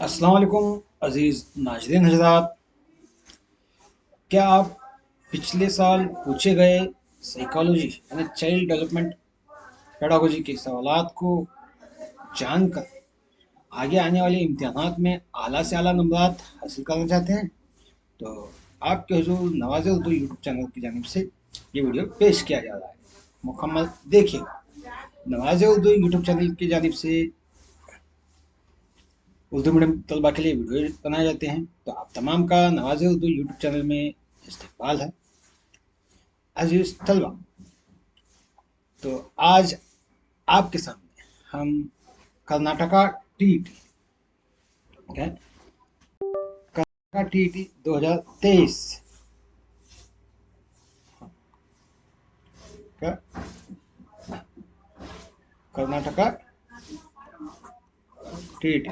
अस्सलाम वालेकुम अज़ीज़ नाज़रीन हज़रात। क्या आप पिछले साल पूछे गए साइकोलॉजी यानी चाइल्ड डेवलपमेंट पेडागोजी के सवालात को जानकर आगे आने वाले इम्तिहानात में आला से आला नंबरात हासिल करना चाहते हैं तो आपके हुजूर नवाज़ उर्दू यूट्यूब चैनल की जानिब से ये वीडियो पेश किया जा रहा है। मुकम्मल देखिएगा। नवाज़ उर्दू यूट्यूब चैनल की जानिब से उर्दू मीडियम तलबा के लिए वीडियो बनाए जाते हैं, तो आप तमाम का नवाज़ उर्दू यूट्यूब चैनल में इस्तकबाल है। अजीज तलबा, तो आज आपके सामने हम कर्नाटका टीईटी कर्नाटका टीईटी 2023 का कर्नाटका टीईटी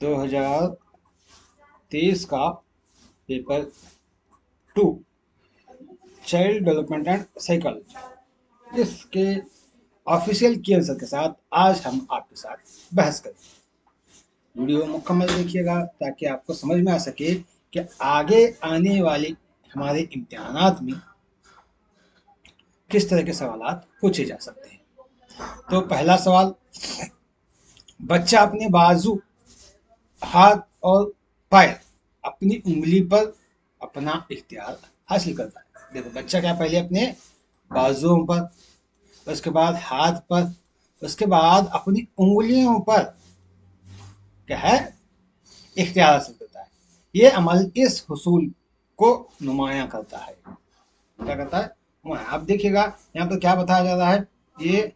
2023 का paper 2 child development and psychology, इसके ऑफिशियल की आंसर के साथ आज हम आपके साथ बहस करेंगे। वीडियो मुकम्मल देखिएगा ताकि आपको समझ में आ सके कि आगे आने वाले हमारे इम्तिहानात में किस तरह के सवाल पूछे जा सकते हैं। तो पहला सवाल, बच्चा अपने बाजू, हाथ और पैर, अपनी उंगली पर अपना इख्तियार हासिल करता है। देखो, बच्चा क्या पहले अपने बाजुओं पर, उसके बाद हाथ पर, उसके बाद अपनी उंगलियों पर क्या है इख्तियार हासिल करता है। ये अमल इस हुसूल को नुमाया करता है। क्या करता है? आप देखिएगा यहाँ पर क्या बताया जा रहा है। ये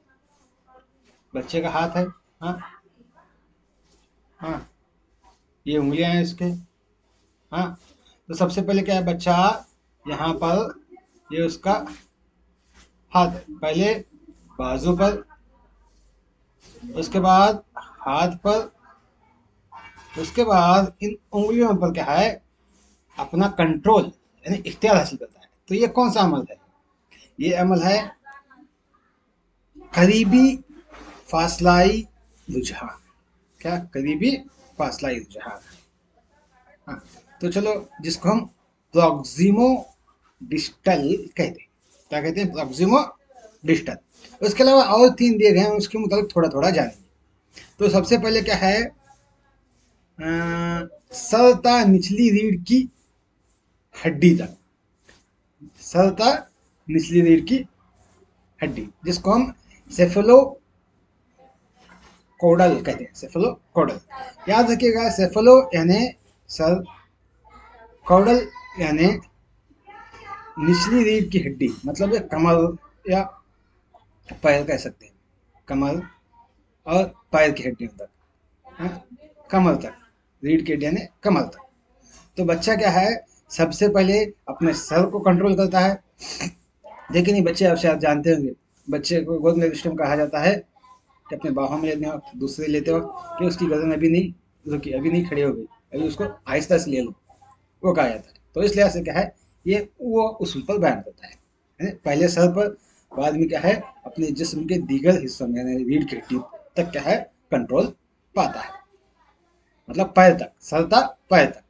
बच्चे का हाथ है, हाँ हाँ, ये उंगलियां हैं इसके, हाँ। तो सबसे पहले क्या है, बच्चा यहाँ पर, ये उसका हाथ है, पहले बाजू पर, उसके बाद हाथ पर, उसके बाद इन उंगलियों पर क्या है अपना कंट्रोल यानी इख्तियार हासिल करता है। तो ये कौन सा अमल है? ये अमल है करीबी फासलाई रुझान। क्या? करीबी फासलाई रुझान, हाँ। तो चलो, जिसको हम प्रॉक्सिमो डिस्टल कहते हैं। क्या कहते हैं? Proximo distal. उसके अलावा और 3 दिए गए हैं, उसके मुताबिक थोड़ा थोड़ा जानेंगे। तो सबसे पहले क्या है, सरता निचली रीढ़ की हड्डी तक, सरता निचली रीढ़ की हड्डी, जिसको हम सेफेलो कोडल कहते हैं। सेफेलो कोडल, याद रखिएगा। सेफेलो यानी सर, कोडल यानी निचली रीढ़ की हड्डी, मतलब कमर या पैर कह सकते हैं। कमर और पैर की हड्डियों तक, हाँ? कमर तक, रीढ़ की हड्डी यानी कमर तक। तो बच्चा क्या है, सबसे पहले अपने सर को कंट्रोल करता है। देखिए, नहीं बच्चे आप शायद जानते होंगे, बच्चे को गोद में सिस्टम कहा जाता है कि अपने बाहों में लेते वक्त, दूसरे लेते वक्त, कि उसकी गर्दन अभी नहीं रुकी, अभी नहीं खड़ी हो गई, अभी उसको आहिस्ता से ले लो, वो कहा जाता है। तो इस लिहाज से क्या है, ये वो उसूल पर बयान करता है। पहले सर पर, बाद में क्या है अपने जिस्म के दीगर हिस्सों में यानी रीढ़ की हड्डी तक क्या है कंट्रोल पाता है, मतलब पैर तक, सर तक, पैर तक।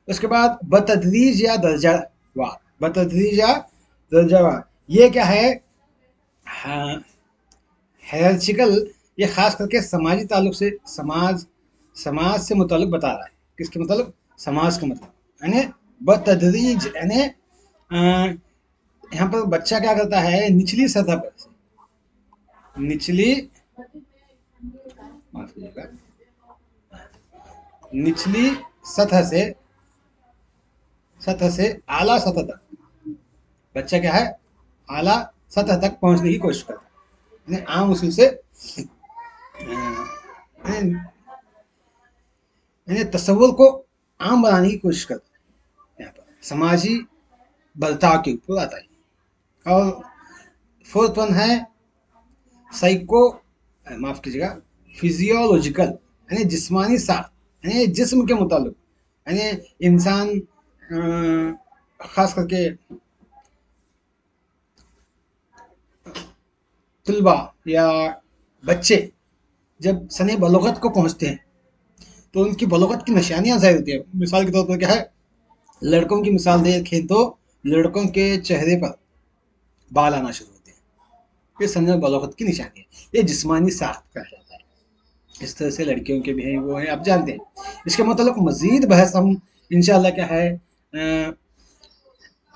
उसके बाद बतदरीज या दर्जावार, बतदरीज या दर्जावार, ये क्या है, हाँ, हायरार्चिकल। ये खास करके समाजी ताल्लुक से, समाज से मुताल्लिक बता रहा है। किसके मतलब? समाज के मतलब, यानी बतदरीज यानी यहाँ पर बच्चा क्या करता है, निचली सतह पर से, निचली, माफ कीजिएगा, निचली सतह से, सतह से आला सतह तक बच्चा क्या है आला सतह तक पहुंचने की कोशिश करता है। यानी आम उसूल से, यानी तस्वुर को आम बनाने की कोशिश करता है। यहाँ पर समाजी बर्ताव के ऊपर आता है। और फोर्थ वन है साइको, माफ कीजिएगा, फिजियोलॉजिकल, यानी जिस्मानी साख, यानी जिस्म के मुतालिक, यानी इंसान खास करके तलबा या बच्चे जब सने बलोगत को पहुंचते हैं, तो उनकी बलोगत की निशानियां जाहिर होती है। मिसाल के तौर पर क्या है, लड़कों की मिसाल देखें तो लड़कों के चेहरे पर बाल आना शुरू होते हैं, ये समझो बलोगत की निशानी है। ये जिस्मानी साख्त कहा जाता है। इस तरह से लड़कियों के भी हैं, वो हैं, आप जानते हैं। इसके मतलब मजीद बहस हम इंशाल्लाह क्या है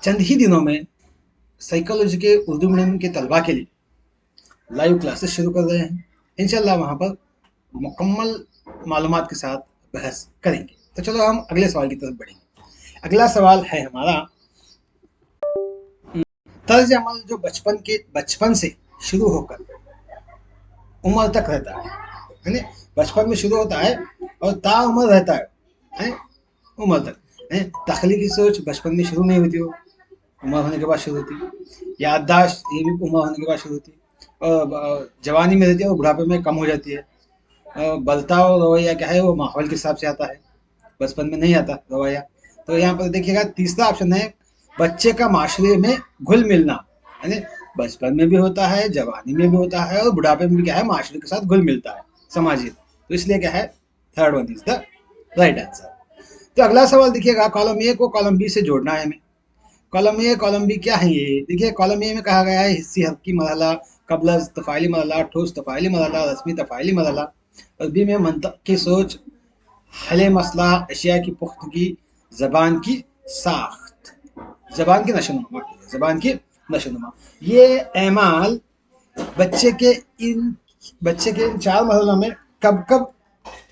चंद ही दिनों में साइकोलॉजी के उर्दू मीडियम के तलबा के लिए लाइव क्लासेस शुरू कर रहे हैं। इंशाल्लाह वहाँ पर मुकम्मल मालूमात के साथ बहस करेंगे। तो चलो हम अगले सवाल की तरफ बढ़ेंगे। अगला सवाल है हमारा, तर्ज अमल जो बचपन से शुरू होकर उम्र तक रहता है ना, बचपन में शुरू होता है और ताउम्र रहता है उम्र तक है। तख्लीकी सोच बचपन में शुरू नहीं होती, हो उम्र होने के बाद शुरू होती। याददाश्त ये भी उम्र होने के बाद शुरू होती और जवानी में रहती है और बुढ़ापे में कम हो जाती है। बर्ताव रवैया क्या है वो माहौल के हिसाब से आता है, बचपन में नहीं आता रवैया। तो यहाँ पर देखिएगा तीसरा ऑप्शन है बच्चे का माशरे में घुल मिलना, यानी बचपन में भी होता है, जवानी में भी होता है और बुढ़ापे में भी क्या है माशरे के साथ घुल मिलता है समाजिक। तो इसलिए क्या है third one is the right answer. तो अगला सवाल देखिएगा, कॉलम ए को कॉलम बी से जोड़ना है हमें। कॉलम ए कॉलम बी क्या है ये देखिए, कॉलम ए में कहा गया है हिस्सी हल्की मरहला, कबल तफ़ाइली मरहला, ठोस तफ़ाइली मरहला, रस्मी तफ़ाइली मरहला। और बी में मंतक की सोच, हल मसला, अशिया की पुख्तगी, जबान की साख्त, जबान की नशोनुमा, जबान की नशोनुमा। ये एमाल बच्चे के इन बच्चे के इन चार मरहलों में कब कब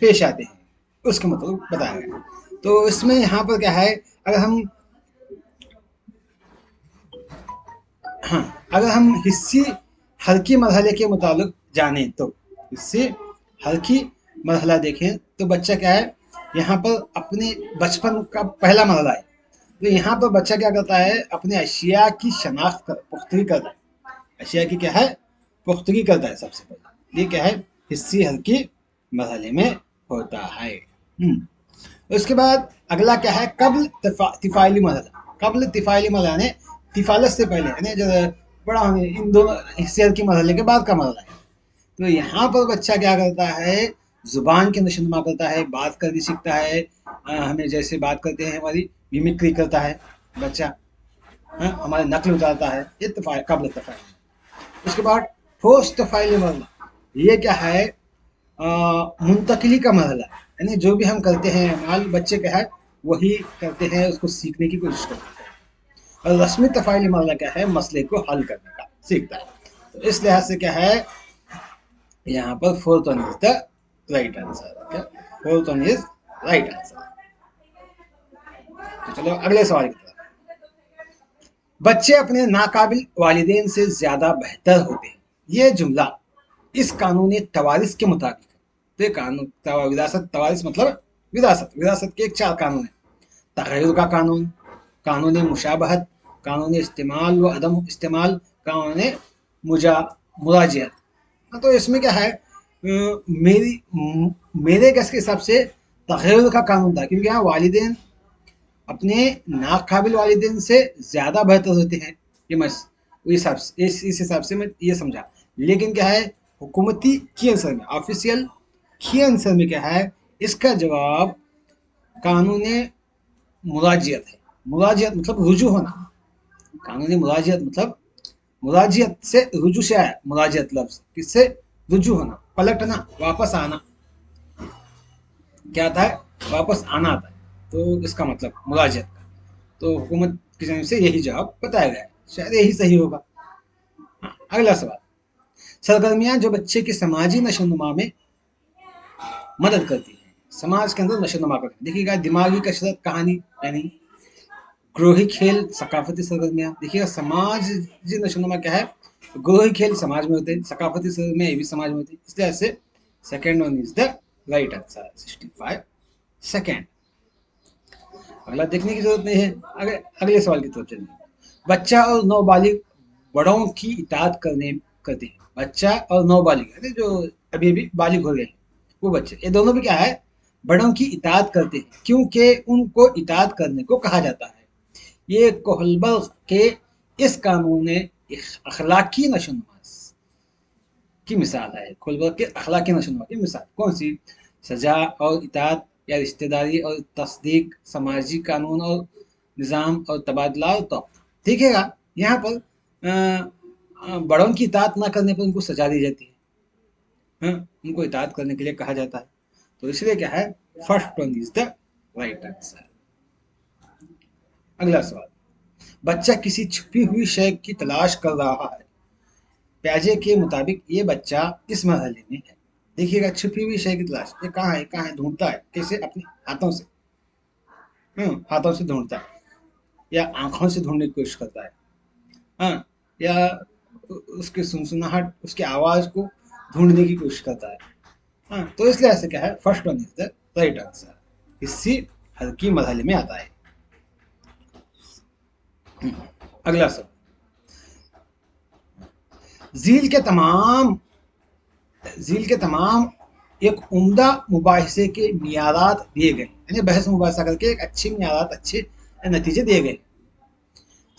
पेश आते हैं उसका मतलब बताया गया। तो इसमें यहाँ पर क्या है, अगर हम हाँ अगर हम हिस्सी हल्की मरहले के मुताबिक जाने तो हिस्सी हल्की मरहला देखें तो बच्चा क्या है यहाँ पर अपने बचपन का पहला मरहला है। तो यहाँ पर बच्चा क्या करता है अपने अशिया की शनाख्त पुख्तगी करता है, अशिया की क्या है पुख्तगी करता है सबसे पहले। ये क्या है हिस्सी हल्की मरहले में होता है। उसके बाद अगला क्या है कब्ल तिफाइली मरहला। कब्ल तिफाइली मरहला ने तिफालत से पहले यानी जो बड़ा होने इन दोनों हिस्से की मरहले के बाद का मरहला है। तो यहाँ पर बच्चा क्या करता है जुबान के नशोनुमा करता है, बात करनी सीखता है, हमें जैसे बात करते हैं हमारी मिमिक्री करता है बच्चा, हमारे नकल उतारता है, ये कब्ल तफाइल। उसके बाद ठोस तफाइली मरहला, ये क्या है मुंतकिली का मरहला, यानी जो भी हम करते हैं माल बच्चे क्या है वही करते हैं, उसको सीखने की कोशिश करते हैं। और रस्मी तफाइली मरहला क्या है मसले को हल करने का सीखता है। तो इस लिहाज से क्या है यहाँ पर fourth one is the right answer. Fourth one is right answer. तो चलो अगले सवाल की तरफ। बच्चे अपने नाकाबिल वालिदैन से ज्यादा बेहतर होते हैं, ये जुमला इस कानूनी तवारिस के मुताबिक है। तो ये कानून विरासत तवारिस मतलब विरासत, विरासत के एक चार कानून है। तगय्युर का कानून, कानूनी मुशाबहत, कानूनी इस्तेमाल व अदम इस्तेमाल, कानूनी मुराजियत। तो इसमें क्या है मेरे गैस के हिसाब से तगय्युर का कानून था, क्योंकि यहाँ वालिदैन अपने नाकाबिल वालिदैन से ज्यादा बेहतर होते हैं। ये मैं इस हिसाब से मैं ये समझा। लेकिन क्या है हुकूमती की आंसर में, ऑफिशियल की आंसर में क्या है इसका जवाब कानून मुराजियत है। मुराजियत मतलब रुजू होना, कानूनी मुराजियत मतलब मुराजियत से रुजू से आया, मुराजियत लफ्ज किससे रुजू होना, पलटना, वापस आना, क्या आता है वापस आना आता है। तो इसका मतलब मुराजियत का, तो हुकूमत की जानिब से यही जवाब बताया गया है, शायद यही सही होगा। अगला सवाल, सरगर्मियां जो बच्चे की समाजी नशोनुमा में मदद करती है, समाज के अंदर नशोनुमा करती है। देखिएगा दिमागी कसरत, कहानी यानी ग्रोही खेल, सकाफती सरगर्मियां। देखिएगा समाजी नशोनुमा क्या है ग्रोही खेल समाज में होते हैं, सकाफती सरगर्मियां ये भी समाज में होती है। इसलिए से second one is the right answer 65 second. अगला देखने की जरूरत नहीं है, अगले सवाल की तरफ चलिए। बच्चा और नौबालिग बड़ों की इताअत करते हैं। बच्चा और नौबालिग यानी जो अभी अभी बालिग हो गए हैं वो बच्चे, ये दोनों भी क्या है बड़ों की इताअत करते हैं, क्योंकि उनको इताअत करने को कहा जाता है। ये कोहलबल के इस कानून ने अखलाकी नशोनुमा की मिसाल है। कोहलबल के अखलाकी नशोनुमा की मिसाल कौन सी, सजा और इताअत या रिश्तेदारी और तस्दीक, सामाजिक कानून और निज़ाम और तबादला और तौक़। देखिएगा यहाँ पर बड़ों की इताअत ना करने पर उनको सजा दी जाती है, हाँ, उनको इताअत करने के लिए कहा जाता है। तो इसलिए क्या है, first one is the right answer. अगला सवाल, बच्चा किसी छुपी हुई शय की तलाश कर रहा है। प्याजे के मुताबिक ये बच्चा किस मरहले में है? देखिएगा, छुपी हुई शय की तलाश, ये कहाँ है, कहाँ है, ढूंढता है कैसे? अपने हाथों से, हाथों से ढूंढता है, या आंखों से ढूंढने की कोशिश करता है, हाँ, या उसकी सुनसुनाहट, उसकी आवाज को ढूंढने की कोशिश करता है, हाँ। तो इसलिए ऐसे क्या है, first one is the right answer, इसी हल्की मरहले में आता है। अगला सवाल, झील के तमाम झील के तमाम एक उम्दा मुबाहिसे के मियारात दिए गए, यानी बहस मुबाहिसा करके एक अच्छे मियारात, अच्छे नतीजे दिए गए,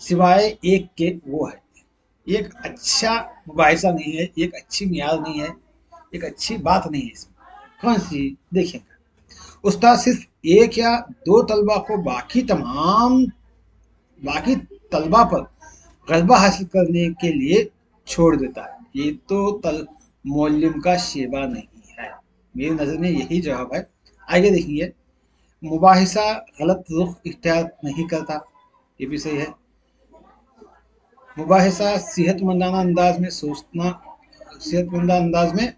सिवाय एक के वो है। एक अच्छा मुबाहिसा नहीं है, एक अच्छी मियार नहीं है, एक अच्छी बात नहीं है इसमें। कौन सी? देखिएगा, उस्ताद सिर्फ एक या दो तलबा को बाकी तलबा पर गलबा हासिल करने के लिए छोड़ देता है। ये तो मौलम का शेबा नहीं है। मेरी नज़र में यही जवाब है। आगे देखिए, मुबाहिसा गलत रुख इख्तियार नहीं करता, ये भी सही है। मुबाहिसा सेहतमंदाना अंदाज में सोचना, सेहतमंदा अंदाज में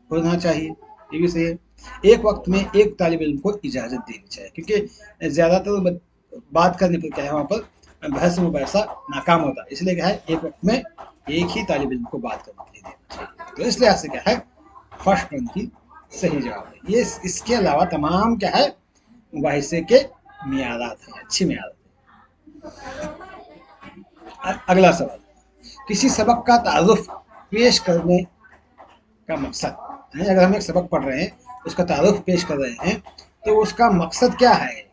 होना चाहिए, ये भी सही है। एक वक्त में एक तालिब इल्म को इजाज़त देनी चाहिए, क्योंकि ज़्यादातर बात करने पर क्या है, वहाँ पर बहस मुबाहिसा नाकाम होता है। इसलिए क्या है, एक वक्त में एक ही तालिब इल्म को बात करने के लिए देना चाहिए। तो इसलिए ऐसे क्या है, फर्स्ट वन की सही जवाब है ये। इसके अलावा तमाम क्या है, मुबाहिसे के मियारात हैं, अच्छी मियारात। अगला सवाल, किसी सबक का तारुफ पेश करने का मकसद, अगर हम एक सबक पढ़ रहे हैं, उसका तारुफ पेश कर रहे हैं, तो उसका मकसद क्या है?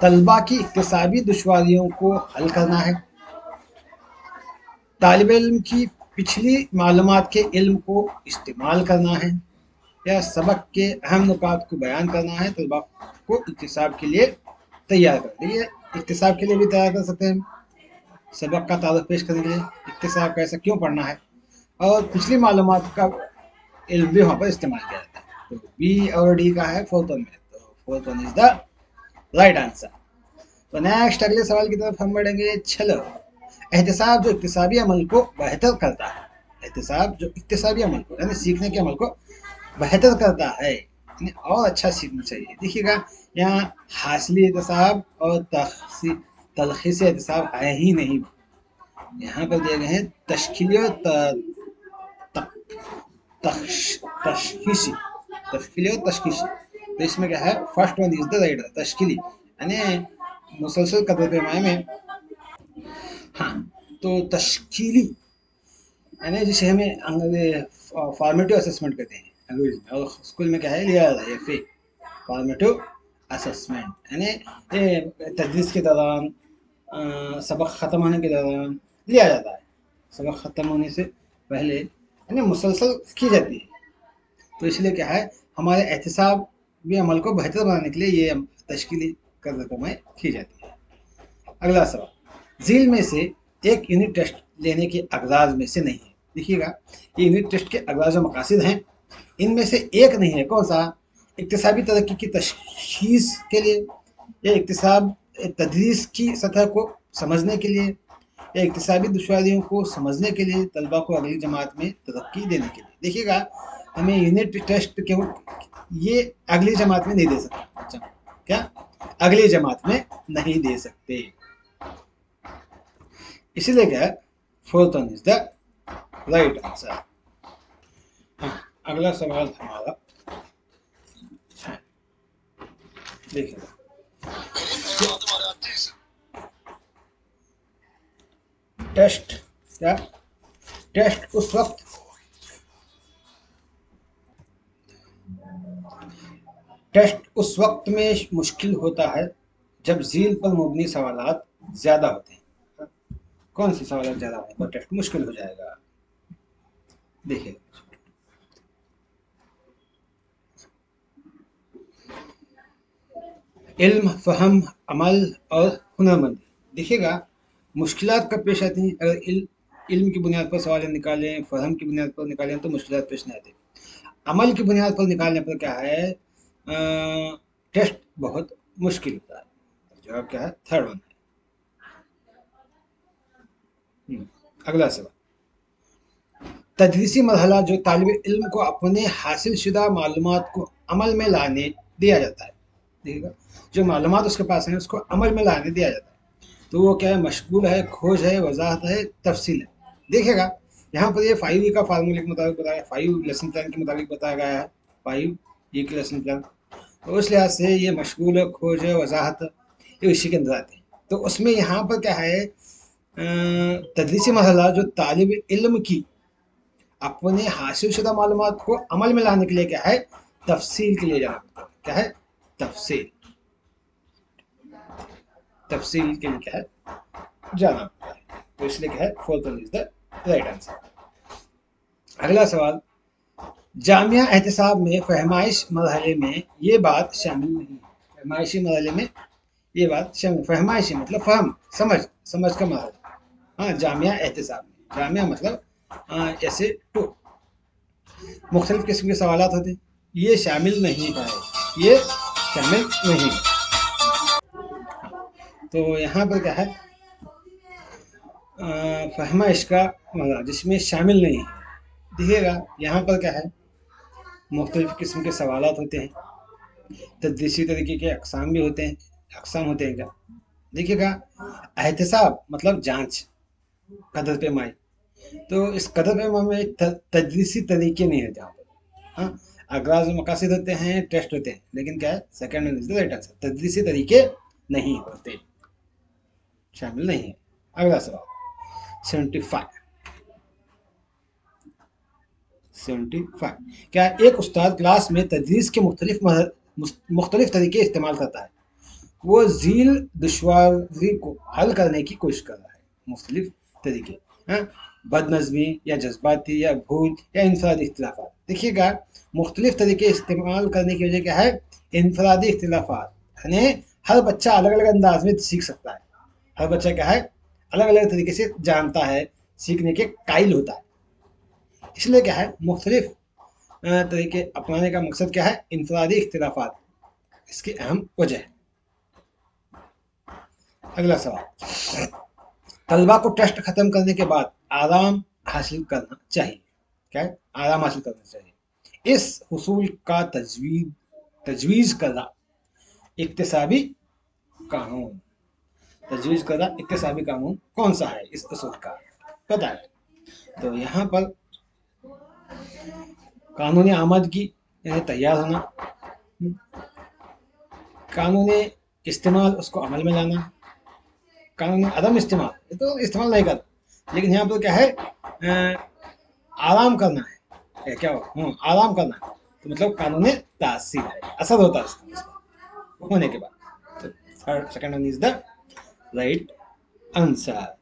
तलबा की इक्तिसाबी दुश्वारियों को हल करना है, तालिब इल्म की पिछली मालूमात के इल्म को इस्तेमाल करना है, या सबक के अहम नुकात को बयान करना है, तलबा को इक्तिसाब के लिए तैयार कर। देखिए, इक्तिसाब के लिए भी तैयार कर सकते हैं, सबक का तारुफ पेश करने के लिए इक्तिसाब कैसे क्यों पढ़ना है, और पिछली मालूमात का इल्म भी वहाँ पर इस्तेमाल किया जाता है। तो बी और डी का है फोर्थ वन में, तो fourth one is the right answer. तो नेक्स्ट अगले सवाल की तरफ हम बढ़ेंगे। चलो, एहतिसाब जो इक्तिसाबी अमल को बेहतर करता है, एहतिसाब जो इक्तिसाबी अमल को, यानी सीखने के अमल को बेहतर करता है, यानी और अच्छा सीखना चाहिए। देखिएगा, यहाँ हासिली एहतिसाब और तलखीसी एहतिसाब है ही नहीं, यहाँ पर दिए गए हैं तश्कीली और तशखीसी, तश्कीली और तशखीसी। तो इसमें क्या है, first one is the right, तश्कीली यानी मुसलसल कदर पैमाने में, हाँ। तो तश्कीली यानी जिसे हमें फॉर्मेटिव असेसमेंट कहते हैं अंग्रेजी में, और स्कूल में क्या है लिया जाता है, ये फे फॉर्मेटिव असेसमेंट, यानी तदरीस के दौरान, सबक ख़त्म होने के दौरान लिया जाता है, सबक ख़त्म होने से पहले, यानी मुसलसल की जाती है। तो इसलिए क्या है, हमारे एहतिसाबी अमल को बेहतर बनाने के लिए ये तश्कीली कदर की जाती है। अगला सवाल, झील में से एक यूनिट टेस्ट लेने के अगराज में से नहीं है। देखिएगा, ये यूनिट टेस्ट के अगराज और मकासद हैं, इनमें से एक नहीं है। कौन सा? इक्तिसाबी तरक्की की तशखीस के लिए, या इक्तिसाब तदरीस की सतह को समझने के लिए, या इक्तिसाबी दुश्वारियों को समझने के लिए, तलबा को अगली जमात में तरक्की देने के लिए। देखिएगा, हमें यूनिट टेस्ट के ये अगली जमात में नहीं दे सकते। अच्छा, क्या अगली जमात में नहीं दे सकते, इसीलिए क्या है, fourth one is the right answer. अगला सवाल हमारा है, देखिए, टेस्ट क्या, टेस्ट उस वक्त में मुश्किल होता है जब झील पर मुबनी सवालात ज्यादा होते हैं। कौन से सवाल ज्यादा होने पर टेस्ट मुश्किल हो जाएगा? देखिए, इल्म, फ़हम, अमल और हुनरमंदी। देखिएगा, मुश्किलात कब पेश आती हैं? अगर इल्म की बुनियाद पर सवाल निकालें, फ़हम की बुनियाद पर निकालें तो मुश्किलात पेश नहीं आती। अमल की बुनियाद पर निकालने पर क्या है, टेस्ट बहुत मुश्किल होता है। जवाब क्या है? थर्ड वन है। अगला सवाल, तदरीसी मरहला जो तालिब इल्म को अपने हासिल शुदा मालूमात को अमल में लाने दिया जाता है। देखिएगा, जो मालूमात उसके पास है उसको अमल में लाने दिया जाता है। तो वो क्या है? मशगूल है, खोज है, वजाहत है, तफसील है। देखिएगा, यहाँ पर ये 5 का फार्मूले के मुताबिक बताया, 5 लेसन प्लान के मुताबिक बताया गया है। 5 एक लेसन प्लान, तो उस लिहाज से ये मशगूल है, खोज है, वजाहत है, ये इसी के अंदर आते हैं। तो उसमें यहाँ पर क्या है, तदरीसी मरहला जो तालिब इल्म की अपने हासिल शुदा मालूमात को अमल में लाने के लिए क्या है? तफसील के लिए जाना पड़ता है। क्या है? तफसील। तफसील के लिए क्या है? जाना पड़ता है। तो इसलिए क्या है? Fourth one is the right answer. अगला सवाल, जामिया एहतिसाब में फहमाइश मरहले में ये बात शामिल नहीं है। फहमाइशी मरहले में ये बात शामिल, फहमाइशी मतलब फहम, समझ, समझ का मरहला। हाँ, जामिया एहतिसाब में, जामिया मतलब जैसे टू मुख्तलिफ किस्म के सवाल होते हैं, ये शामिल नहीं है, ये शामिल नहीं है। तो यहाँ पर क्या है, फहमा इसका मतलब जिसमें शामिल नहीं है। देखिएगा, यहाँ पर क्या है, मुख्तलिफ किस्म के सवाल होते हैं, तदरीसी तरीके के अकसाम भी होते हैं, अकसाम होते हैं क्या। देखिएगा, एहतिसाब मतलब जांच, कदर पेमाई। तो इस कदर पेमाई में तदरीसी तरीके नहीं है जहाँ पर। हाँ, अगराज मकासद होते हैं, टेस्ट होते हैं, लेकिन क्या है, second one is the right answer, तदरीसी तरीके नहीं होते, शामिल नहीं है। अगला सवाल, 75। 75, क्या एक उस्ताद क्लास में तदरीस के मुख्तलिफ तरीके इस्तेमाल करता है? वो झील दुश्वारी को हल करने की कोशिश कर रहा है। मुख्तलिफ तरीके, हाँ, बदनज़मी या जज्बाती या भूल या इनफरादी इख्तिलाफात। देखिएगा, मुख्तलिफ तरीके इस्तेमाल करने की वजह क्या है? इनफरादी इख्तिलाफात, यानी हर बच्चा अलग अलग अंदाज में सीख सकता है। हर बच्चा क्या है? अलग अलग तरीके से जानता है, सीखने के कायल होता है। इसलिए क्या है, मुख्तलिफ तरीके अपनाने का मकसद क्या है? इनफरादी इख्तिलाफात, इसकी अहम वजह है। अगला सवाल, तलबा को टेस्ट खत्म करने के बाद आराम हासिल करना चाहिए। क्या है? आराम हासिल करना चाहिए। इस हुसूल का तजवीज़ करदा इक्तिसाबी कानून, तजवीज़ करदा इक्तिसाबी कानून कौन सा है इस उसूल का? पता है। तो यहाँ पर कानून आमदगी यानी तैयार होना, कानून इस्तेमाल उसको अमल में लाना, कानून अदम इस्तेमाल ये तो इस्तेमाल नहीं करता, लेकिन यहाँ पर क्या है, आराम करना है, क्या हो, आराम करना है, तो मतलब कानून तासीर है, असर होता है उसका होने के बाद। तो third second one is the right answer.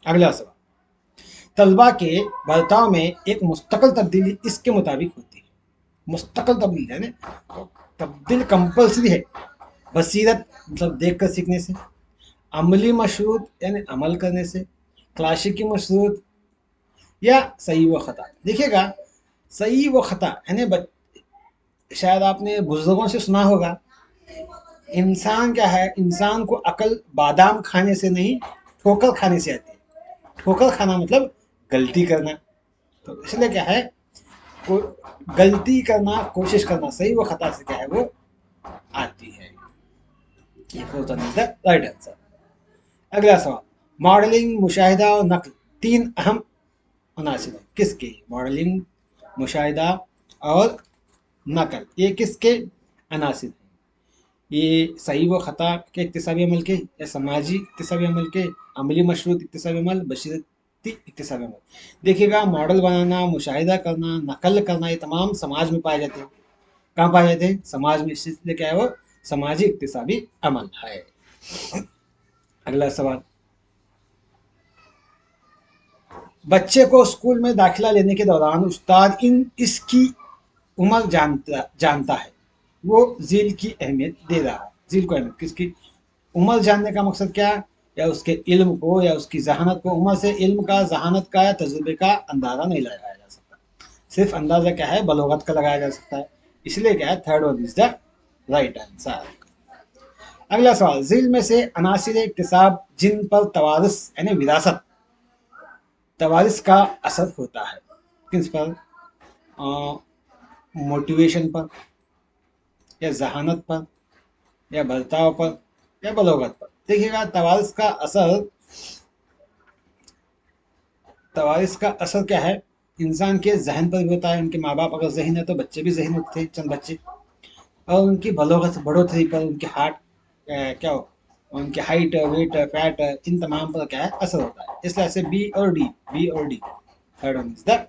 अगला सवाल, तलबा के बर्ताव में एक मुस्तकिल तब्दीली इसके मुताबिक होती है। मुस्तकिल तब्दीली यानी तब्दील कंपल्सरी है। बसीरत मतलब देख कर सीखने से, अमली मशरूत यानी अमल करने से, क्लासिकी मशरूत या सही व खता। देखिएगा, सही व खता यानी शायद आपने बुजुर्गों से सुना होगा, इंसान क्या है, इंसान को अकल बादाम खाने से नहीं, ठोकर खाने से आती है। ठोकर खाना मतलब गलती करना। तो इसलिए क्या है, को गलती करना, कोशिश करना, सही व खता से क्या है वो आती है। ये fourth one is the right answer. अगला सवाल, मॉडलिंग, मुशाहिदा और नकल तीन अहम अनासिर हैं। किसके? मॉडलिंग, मुशाहिदा और नकल, ये किसके अनासिर हैं? ये सही व खता के इक्तिसाबी अमल के, या समाजी इक्तिसाबी अमल के, अमली मशरूत इक्तिसाबी अमल, बशीरती इक्तिसाबी अमल। देखिएगा, मॉडल बनाना, मुशाहिदा करना, नकल करना, ये तमाम समाज में पाए जाते हैं। कहाँ पाए जाते हैं? समाज में। इसलिए क्या है वो समाजी इक्तिसाबी अमल है। अगला सवाल, बच्चे को स्कूल में दाखिला लेने के दौरान उस्ताद इसकी उम्र जानता जानता है। वो जील की अहमियत दे रहा है। जील को अहमियत किसकी? उम्र जानने का मकसद क्या है? या उसके इल्म को या उसकी जहानत को। उम्र से इल्म का, जहानत का या तजुर्बे का अंदाजा नहीं लगाया जा सकता। सिर्फ अंदाजा क्या है? बलोगत का लगाया जा सकता है। इसलिए क्या है? Third one is the right answer. अगला सवाल, झील में से अनासिर इक्तिसाब जिन पर तवारिस यानी विरासत, तवारिस का असर होता है, किस पर? मोटिवेशन पर, या जहानत पर, या बर्ताव पर, या बलोगत पर। देखिएगा, तवारिस का असर क्या है? इंसान के जहन पर भी होता है। उनके माँ बाप अगर जहीन है तो बच्चे भी जहीन होते हैं, चंद बच्चे। और उनकी बलोगत, बढ़ोतरी पर, उनके क्या हो, उनके हाइट, वेट, फैट, इन तमाम पर क्या है? असर होता है। इसलिए ऐसे बी और D, third one is the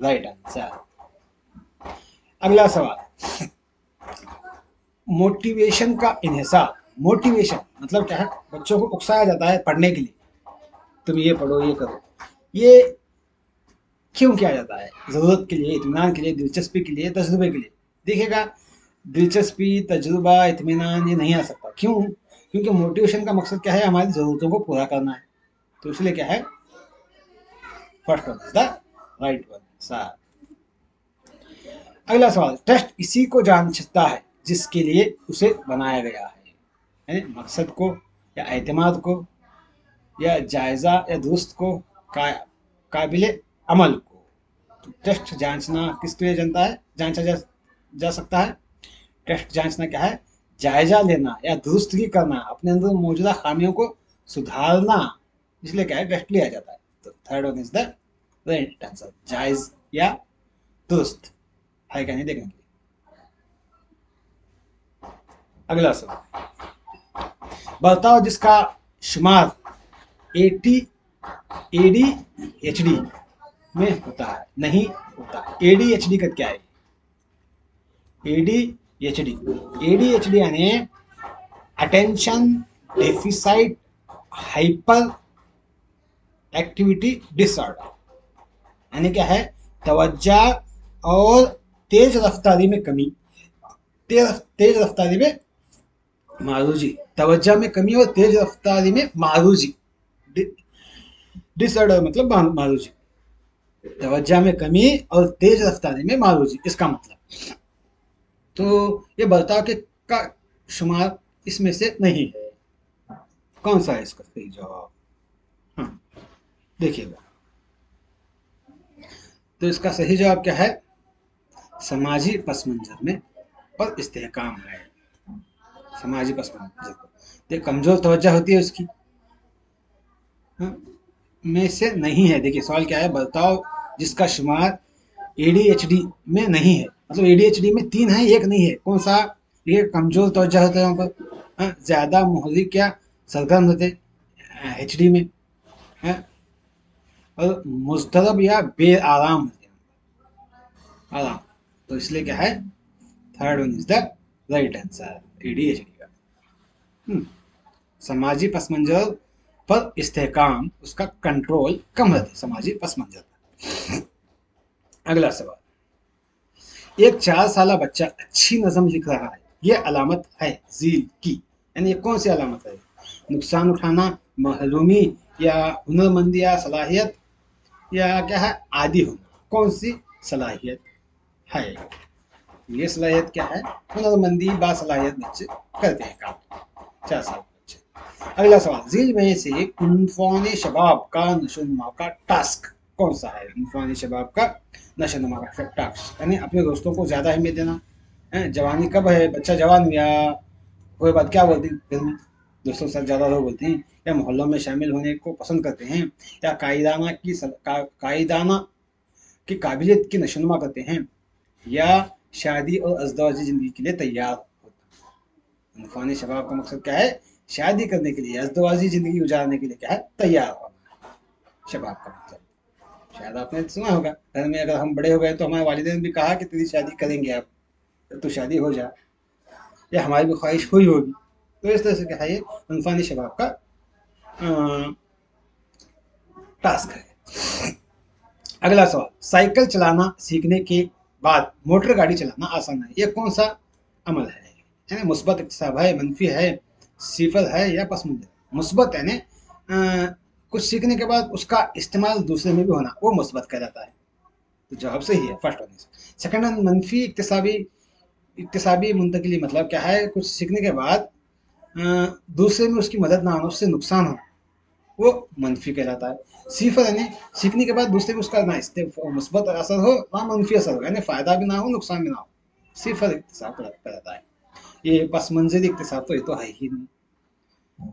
right answer. अगला सवाल, मोटिवेशन का इन्हिसार। मोटिवेशन मतलब क्या है? बच्चों को उकसाया जाता है पढ़ने के लिए, तुम ये पढ़ो, ये करो। ये क्यों किया जाता है? जरूरत के लिए, इत्मीनान के लिए, दिलचस्पी के लिए, तजुर्बे के लिए। देखिएगा, दिलचस्पी, तजुर्बा, इत्मीनान ये नहीं आ सकता। क्यों? क्योंकि मोटिवेशन का मकसद क्या है? हमारी जरूरतों को पूरा करना है। तो इसलिए क्या है? First one is the right one sir. अगला सवाल, टेस्ट इसी को जांचता है जिसके लिए उसे बनाया गया है। यानी मकसद को, या एतमाद को, या जायजा या दुरुस्त को, काबिल अमल को। तो टेस्ट जांचना किसके लिए जानता है? जा सकता है। टेस्ट जांचना क्या है? जायजा लेना या दुरुस्तगी करना, अपने अंदर मौजूदा खामियों को सुधारना। इसलिए क्या है? टेस्ट लिया जाता है। तो third one is the right answer, जायज या दुरुस्त है क्या नहीं देखने के लिए। अगला सवाल, बताओ जिसका शुमार एटी एडीएचडी में होता है, नहीं होता है। एडीएचडी का क्या है? एडीएचडी, एडीएचडी यानी अटेंशन डेफिसाइट हाइपर एक्टिविटी डिसऑर्डर। यानी क्या है? तवज्जा और तेज रफ्तारी में कमी, तेज रफ्तारी में मारूजी, तवज्जा में कमी और तेज रफ्तारी में मारूजी। डिसऑर्डर मतलब मारूजी, तवज्जा में कमी और तेज रफ्तारी में मारूजी, इसका मतलब। तो ये बर्ताव के का शुमार इसमें से नहीं है। कौन सा है इसका सही जवाब? हाँ, देखिएगा, तो इसका सही जवाब क्या है? समाजी पस मंजर में पर इस्तेहकाम है। समाजी पस मंजर पर कमजोर तवज्जा होती है उसकी, हाँ, में से नहीं है। देखिए सवाल क्या है? बर्ताव जिसका शुमार एडीएचडी में नहीं है, मतलब एडीएचडी में तीन है, एक नहीं है। कौन सा? ये कमजोर तवज्जा होता है वहां पर, हाँ, ज्यादा मुहर्रिक या सरगर्म होते एचडी में, हाँ, और मुस्तरब या बे आराम होते आराम। तो इसलिए क्या है? Third one is the right answer, ADHD का। समाजी पस मंजर पर इस्तेहकाम, उसका कंट्रोल कम रहता है समाजी पस मंजर पर। अगला सवाल, एक 4 साल बच्चा अच्छी नज़म लिख रहा है, ये अलामत है जील की। यानी ये कौन सी अलामत है? नुकसान उठाना, महरूमी, या हुनरमंदी या सलाहियत, या क्या है? आदि होना। कौन सी सलाहियत है? ये सलाहियत क्या है? हुनरमंदी, बासलाहियत बच्चे करते हैं काम, 4 साल बच्चे। अगला सवाल, झील में से उन्फान शबाब का नशोनुमा का टास्क कौन सा है? उन्फान शबाब का नशोनुमा का टास्क यानी अपने दोस्तों को ज्यादा अहमियत देना। जवानी कब है? बच्चा जवान हुआ, कोई बात क्या बोलती हैं दोस्तों के साथ ज्यादा लोग बोलते हैं, या मोहल्लों में शामिल होने को पसंद करते हैं, या कायदाना की काबिलियत की नशोनुमा करते हैं, या शादी और अज़दवाजी जिंदगी के लिए तैयार होता है। उन्फान शबाब का मकसद क्या है? शादी करने के लिए, अज़दवाजी जिंदगी गुजारने के लिए क्या है? तैयार होना शबाब का मतलब। शायद आपने सुना होगा, घर में अगर हम बड़े हो गए तो हमारे वालिदैन भी कहा कि तेरी शादी करेंगे आप, तो शादी हो जा, या हमारी भी ख्वाहिश हुई होगी। तो इस तरह से क्या है? ये उन्फानी शबाब का टास्क है। अगला सवाल, साइकिल चलाना सीखने के बाद मोटर गाड़ी चलाना आसान है, ये कौन सा अमल है, यानी मुस्बत इक्तिसाब है, मनफी है, सिफर है या पस मंजर। मुस्बत यानी कुछ सीखने के बाद उसका इस्तेमाल दूसरे में भी होना, वो मुस्बत कहलाता है। तो जवाब सही है फर्स्ट वन। सेकंड वन मनफी इक्तिसाबी, इक्तिसाबी मुंतकिली मतलब क्या है, कुछ सीखने के बाद दूसरे में उसकी मदद ना हो, उससे नुकसान हो, वो मनफी कहलाता है। सिफर यानी सीखने के बाद दूसरे में उसका ना मुस्बत असर हो ना मनफी असर हो, यानी फायदा भी ना हो नुकसान भी ना हो, सिफर इक्तिसाब कहलाता है। ये पस मंजर इक्तिसाब तो ये तो है ही नहीं।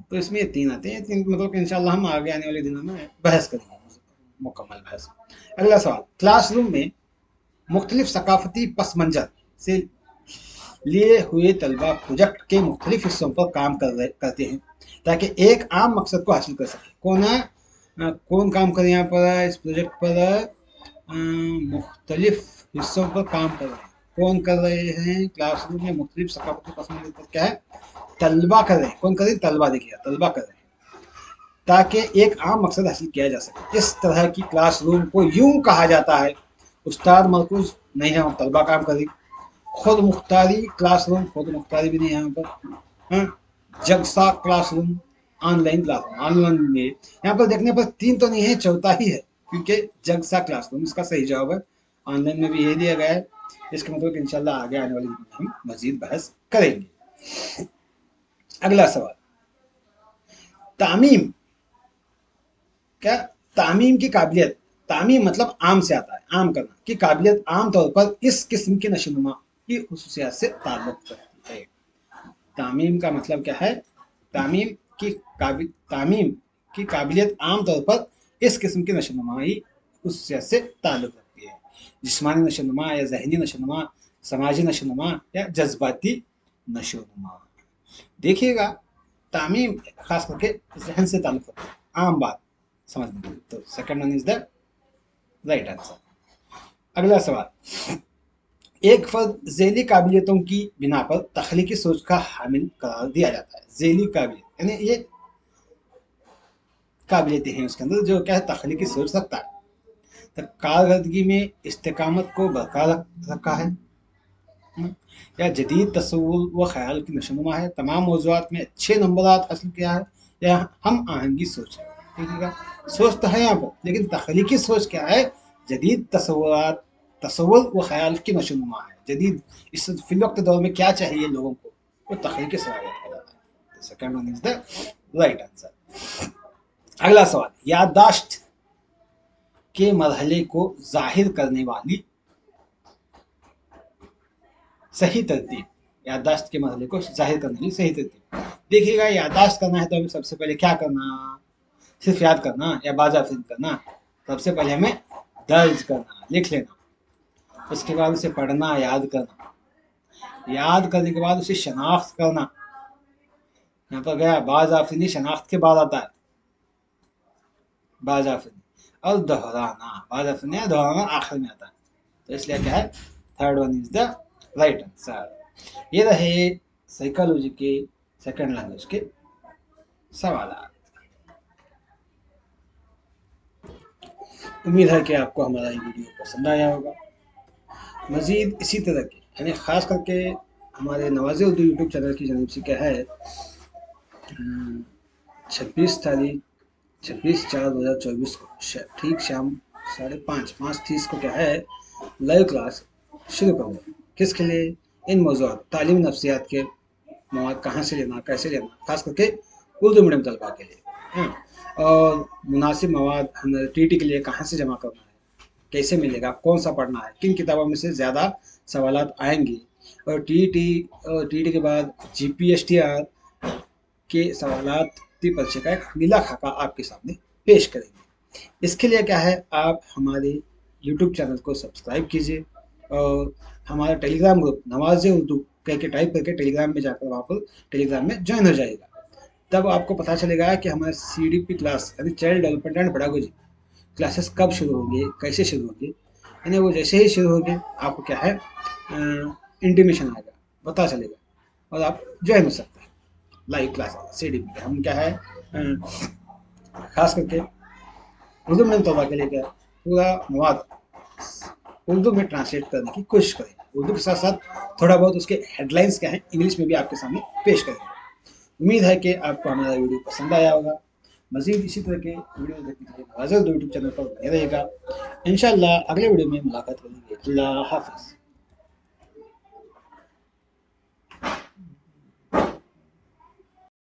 तो इसमें ये तीन आते हैं, तीन मतलब कि इंशाल्लाह हम आगे आने वाले दिनों में बहस करेंगे, मुकम्मल बहस। अगला सवाल, क्लासरूम में मुख्तलिफ सकाफती पस मंजर से लिए हुए तलबा प्रोजेक्ट के मुख्तलिफ हिस्सों पर काम करते हैं ताकि एक आम मकसद को हासिल कर सके। कौन काम करे यहाँ पर इस प्रोजेक्ट पर, मुख्तलिफ हिस्सों पर काम कर रहे हैं। कौन कर रहे हैं, क्लासरूम में मुख्तलिफ सकाफती पस मंजर पर क्या है, तलबा कर रहे हैं। कौन कर रहे हैं, तलबा, देखिए तलबा कर रहे हैं ताकि एक आम मकसद हासिल किया जा सके। इस तरह की क्लासरूम को यूं कहा जाता है, उस्ताद मरकूज नहीं है, तलबा काम करें। खुद मुख्तारी क्लासरूम, खुद मुख्तारी भी नहीं है यहाँ पर। हाँ, जगसा क्लासरूम, ऑनलाइन क्लासरूम, ऑनलाइन में यहाँ पर देखने पर तीन तो नहीं है, चौथा ही है, क्योंकि जगसा क्लासरूम इसका सही जवाब है। ऑनलाइन में भी यही दिया गया है। इसका मतलब इंशाल्लाह आगे आने वाले दिन में हम मजीद बहस करेंगे। अगला सवाल, तामीम क्या, तामीम की काबिलियत, तामीम मतलब आम से आता है, आम करना की काबिलियत आम तौर पर इस किस्म की नशोनुमा की खुसूसियात से ताल्लुक रखती है। तामीम का मतलब क्या है, तामीम तामीम की काबिलियत आम तौर पर इस किस्म की नशोनुमाई खुसूसियात से ताल्लुक रखती है। जिस्मानी नशोनुमा या जहनी नशोनुमा, समाजी नशोनुमा या जज्बाती नशोनुमा। देखिएगा, तामीम खास करके जहन से ताल्लुक रखती है, आम बात समझ में। तो second one is the right answer. अगला सवाल, एक फर्द झेली काबिलियतों की बिना पर तख्लीकी सोच का हामिल करार दिया जाता है। झेली काबिलियत यानी ये काबिलियतें हैं उसके अंदर जो क्या है, तख्लीकी सोच रखता है। तो कारकर्दगी में इस्तेकामत को बरकरार रखा है, या जदीद तस्वुर व ख्याल की नशोनुमा है, तमाम मौज़ूआत में अच्छे नंबरात हासिल किया है, या हम आहंगी सोच है। देखिएगा, सोच तो है यहाँ पर, लेकिन तख्लीकी सोच क्या है, जदीद तस्वुरात, तस्वुर व ख्याल की नशोनुमा है। जदीद इस फिलवक्त दौर में क्या चाहिए लोगों को, वो तख्लीकी सलाहियत कहलाता है। Second one is the right answer. अगला सवाल, याददाश्त के मरहले को जाहिर करने वाली सही तरतीब, याददाश्त के मरहले को जाहिर करने की सही तरतीब। देखिएगा, याददाश्त करना है तो हमें सबसे पहले क्या करना, सिर्फ याद करना या बाजाफिन करना। सबसे पहले हमें दर्ज करना, लिख लेना, उसके बाद उसे पढ़ना, याद करना, याद करने के बाद उसे शनाख्त करना। यहाँ पर गया बाजाफिनी, शनाख्त के बाद आता है बाजाफिनी, और दोहराना, बाजाफिनी दोहराना आखिर में आता है। तो इसलिए क्या है, third one is the right answer. ये रहे साइकोलॉजी के सेकंड लैंग्वेज के सवाल। उम्मीद है कि आपको हमारा ये वीडियो पसंद आया होगा। मजीद इसी तरह के, यानी ख़ास करके हमारे नवाज़े उर्दू यूट्यूब चैनल की जानब से क्या है, 26 तारीख 26/4/2024 को ठीक शाम 5:30 को क्या है, लाइव क्लास शुरू करूँगा। किसके लिए, इन मौज़ूआत तालीम नफ्सियात के मवाद कहाँ से लेना, कैसे लेना, खास करके उर्दू मीडियम तलबा के लिए। हाँ, और मुनासिब मवाद हमें टीटी के लिए कहाँ से जमा करना है, कैसे मिलेगा, कौन सा पढ़ना है, किन किताबों में से ज़्यादा सवालात आएंगे, और टीटी के बाद जीपीएसटीआर के सवालात परीक्षा का एक मिला खाका आपके सामने पेश करेंगे। इसके लिए क्या है, आप हमारे यूट्यूब चैनल को सब्सक्राइब कीजिए, और हमारा टेलीग्राम ग्रुप नवाज़े उर्दू करके टाइप करके टेलीग्राम में जाकर वहाँ पर टेलीग्राम में ज्वाइन हो जाएगा। तब आपको पता चलेगा कि हमारे CDP क्लास यानी child development and pedagogy classes कब शुरू होंगे, कैसे शुरू होंगे। यानी वो जैसे ही शुरू होंगे आपको क्या है, इंटीमेशन आएगा, पता चलेगा, और आप ज्वाइन हो सकते हैं लाइव क्लास CDP। हम क्या है, खास करके उर्दू मीडियम तलबा के लिए क्या पूरा मवाद उर्दू में ट्रांसलेट करने की कोशिश करें। उर्दू के साथ साथ थोड़ा बहुत उसके हेडलाइंस क्या हैं इंग्लिश में भी आपके सामने पेश करेंगे। उम्मीद है कि आपको हमारा वीडियो पसंद आया होगा। मजीद इसी तरह के वीडियो देखने के लिए नवाज़र यूट्यूब चैनल पर बने रहेगा। इंशाल्लाह अगले वीडियो में मुलाकात करेंगे। अल्लाह हाफिज़।